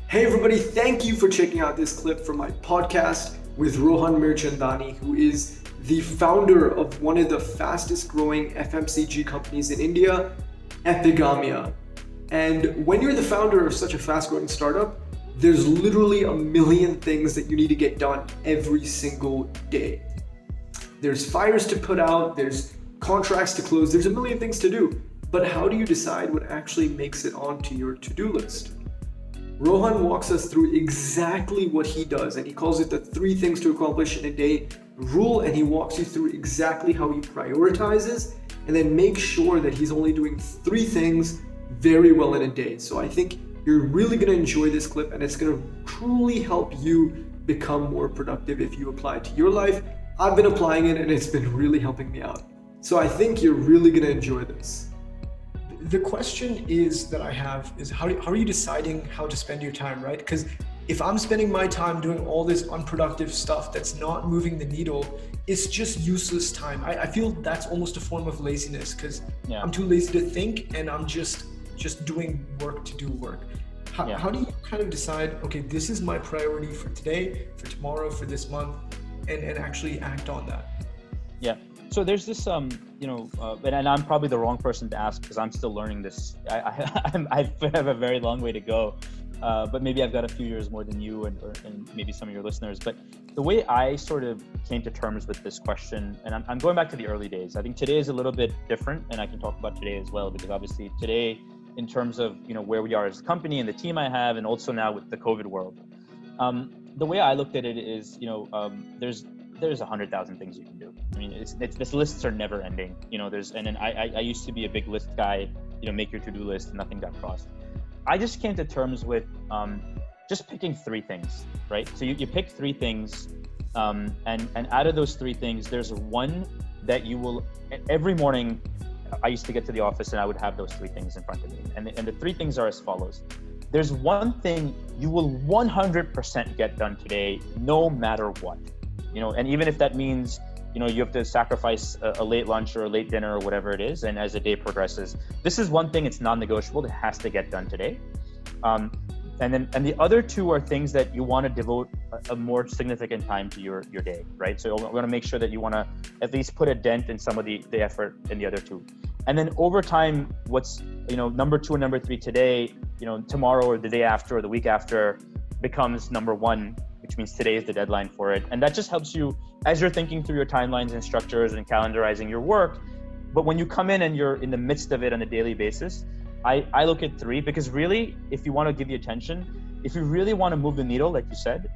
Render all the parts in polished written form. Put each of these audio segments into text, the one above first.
Hey everybody, thank you for checking out this clip from my podcast with Rohan Mirchandani, who is the founder of one of the fastest growing FMCG companies in India, Epigamia. And when you're the founder of such a fast growing startup, there's literally a million things that you need to get done every single day. There's fires to put out, there's contracts to close, there's a million things to do. But how do you decide what actually makes it onto your to-do list? Rohan walks us through exactly what he does, and he calls it the 3 things to accomplish in a day rule, and he walks you through exactly how he prioritizes and then makes sure that he's only doing 3 things very well in a day. So I think you're really going to enjoy this clip, and it's going to truly help you become more productive if you apply it to your life. I've been applying it and it's been really helping me out. So I think you're really going to enjoy this. The question is that I have is how are you deciding how to spend your time, right? Because if I'm spending my time doing all this unproductive stuff that's not moving the needle, it's just useless time. I feel that's almost a form of laziness because I'm too lazy to think and I'm just doing work to do work. How do you kind of decide, okay, this is my priority for today, for tomorrow, for this month, and actually act on that? Yeah. So there's this, and I'm probably the wrong person to ask because I'm still learning this. I have a very long way to go, but maybe I've got a few years more than you and maybe some of your listeners. But the way I sort of came to terms with this question, and I'm going back to the early days. I think today is a little bit different, and I can talk about today as well, because obviously today, in terms of where we are as a company and the team I have, and also now with the COVID world, the way I looked at it is, there's 100,000 things you can do. I mean, this lists are never ending. I used to be a big list guy. Make your to-do list, and nothing got crossed. I just came to terms with just picking 3 things, right? So you pick 3 things, and out of those 3 things, there's one that you will every morning. I used to get to the office and I would have those 3 things in front of me, and the 3 things are as follows. There's one thing you will 100% get done today, no matter what. And even if that means, you have to sacrifice a late lunch or a late dinner or whatever it is, and as the day progresses, this is one thing, it's non-negotiable, it has to get done today. And the other 2 are things that you want to devote a more significant time to your day, right? So we're going to make sure that you want to at least put a dent in some of the effort in the other 2. And then over time, what's, number 2 and number 3 today, tomorrow or the day after or the week after becomes number 1, which means today is the deadline for it. And that just helps you as you're thinking through your timelines and structures and calendarizing your work. But when you come in and you're in the midst of it on a daily basis, I look at 3, because really, if you want to give the attention, if you really want to move the needle, like you said,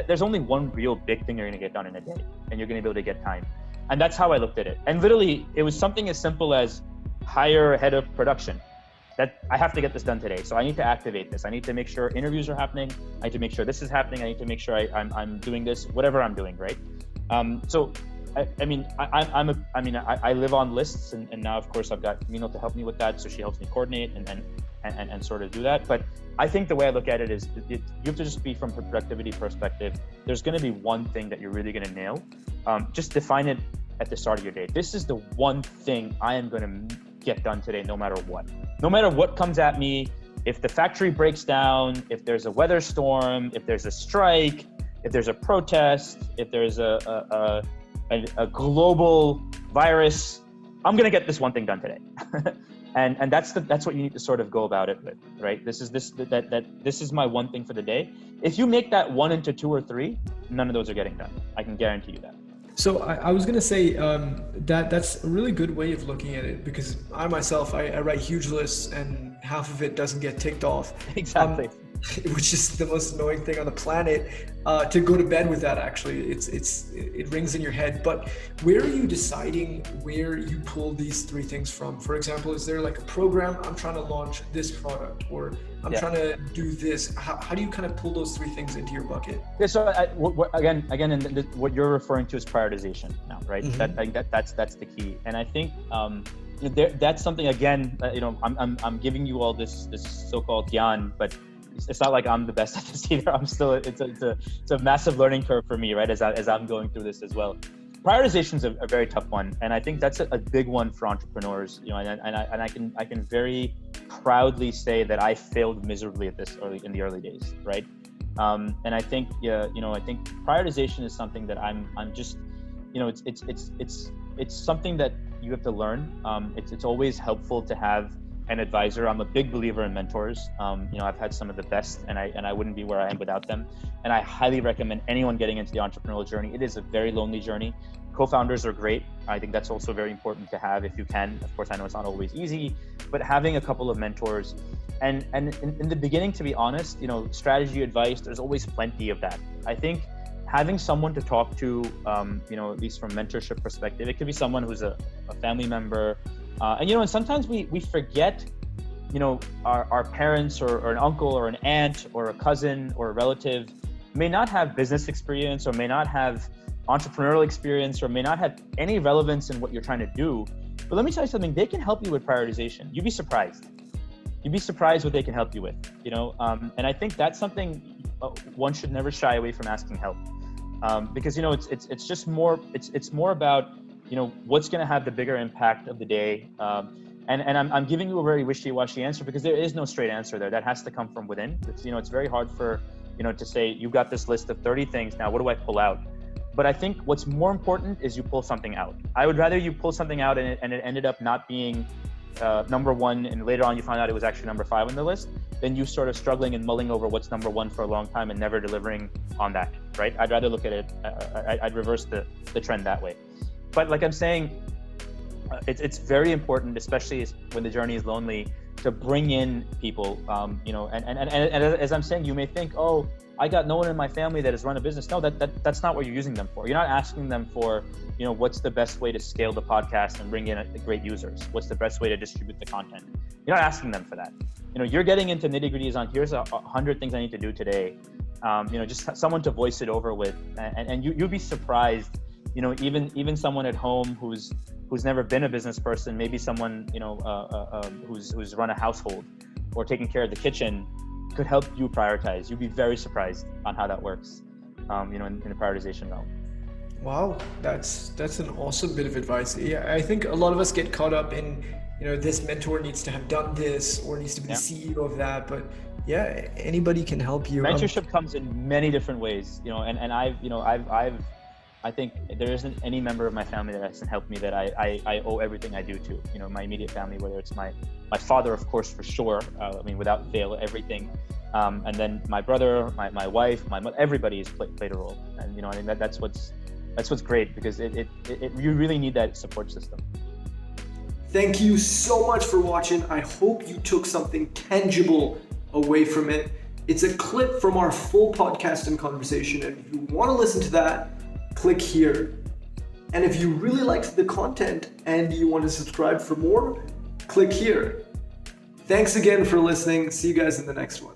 there's only one real big thing you're going to get done in a day, and you're going to be able to get time. And that's how I looked at it. And literally, it was something as simple as hire a head of production. That I have to get this done today. So I need to activate this. I need to make sure interviews are happening. I need to make sure this is happening. I need to make sure I'm doing this, whatever I'm doing, right? I live on lists, and now of course I've got Mino to help me with that. So she helps me coordinate and sort of do that. But I think the way I look at it is you have to just be, from a productivity perspective, there's going to be one thing that you're really going to nail. Just define it at the start of your day. This is the one thing I am going to get done today, no matter what. No matter what comes at me, if the factory breaks down, if there's a weather storm, if there's a strike, if there's a protest, if there's a global virus, I'm gonna get this one thing done today. and that's what you need to sort of go about it with, right? This is my one thing for the day. If you make that 1 into 2 or 3, none of those are getting done. I can guarantee you that. So I was going to say that's a really good way of looking at it, because I myself, I write huge lists and half of it doesn't get ticked off. Exactly. Which is the most annoying thing on the planet, to go to bed with that. Actually, it rings in your head. But where are you deciding where you pull these 3 things from? For example, is there like a program, I'm trying to launch this product, or I'm trying to do this? How do you kind of pull those 3 things into your bucket? Yeah. So again, and what you're referring to is prioritization now, right? Mm-hmm. That's the key. And I think that's something, again, I'm giving you all this so-called gyan, but it's not like I'm the best at this either. I'm still, it's a massive learning curve for me, right? As I'm going through this as well. Prioritization is a very tough one, and I think that's a big one for entrepreneurs. And I can very proudly say that I failed miserably at this in the early days, right? And I think, I think prioritization is something that I'm just, it's something that you have to learn. It's always helpful to have an advisor. I'm a big believer in mentors. I've had some of the best, and I wouldn't be where I am without them. And I highly recommend anyone getting into the entrepreneurial journey. It is a very lonely journey. Co-founders are great. I think that's also very important to have if you can. Of course, I know it's not always easy, but having a couple of mentors, and in the beginning, to be honest, strategy advice, there's always plenty of that. I think having someone to talk to, at least from mentorship perspective, it could be someone who's a family member, and sometimes we forget, our parents or an uncle or an aunt or a cousin or a relative may not have business experience or may not have entrepreneurial experience or may not have any relevance in what you're trying to do. But let me tell you something, they can help you with prioritization. You'd be surprised. You'd be surprised what they can help you with, and I think that's something one should never shy away from asking help. Because it's just more, it's more about what's going to have the bigger impact of the day, and I'm giving you a very wishy-washy answer because there is no straight answer there. That has to come from within. It's very hard for to say you got this list of 30 things, now what do I pull out? But I think what's more important is you pull something out. I would rather you pull something out and it ended up not being number one, and later on you found out it was actually number 5 on the list, then you sort of struggling and mulling over what's number 1 for a long time and never delivering on that, right? I'd rather look at it, I'd reverse the trend that way. But like I'm saying, it's very important, especially when the journey is lonely, to bring in people, and as I'm saying, you may think, oh, I got no one in my family that has run a business. No, that's not what you're using them for. You're not asking them for, what's the best way to scale the podcast and bring in great users? What's the best way to distribute the content? You're not asking them for that. You're getting into nitty-gritties on, here's 100 things I need to do today. Just someone to voice it over with, and you'll be surprised. Even someone at home who's never been a business person, maybe someone who's run a household or taking care of the kitchen, could help you prioritize. You'd be very surprised on how that works, in the prioritization realm. Wow, that's an awesome bit of advice. Yeah, I think a lot of us get caught up in, this mentor needs to have done this or needs to be the CEO of that, but yeah, anybody can help you. Mentorship comes in many different ways, and I think there isn't any member of my family that hasn't helped me that I owe everything I do to. My immediate family, whether it's my father, of course, for sure. Without fail, everything. And then my brother, my wife, my mother, everybody has played a role. And I think that's what's great, because you really need that support system. Thank you so much for watching. I hope you took something tangible away from it. It's a clip from our full podcast and conversation, and if you want to listen to that, click here. And if you really liked the content and you want to subscribe for more, click here. Thanks again for listening. See you guys in the next one.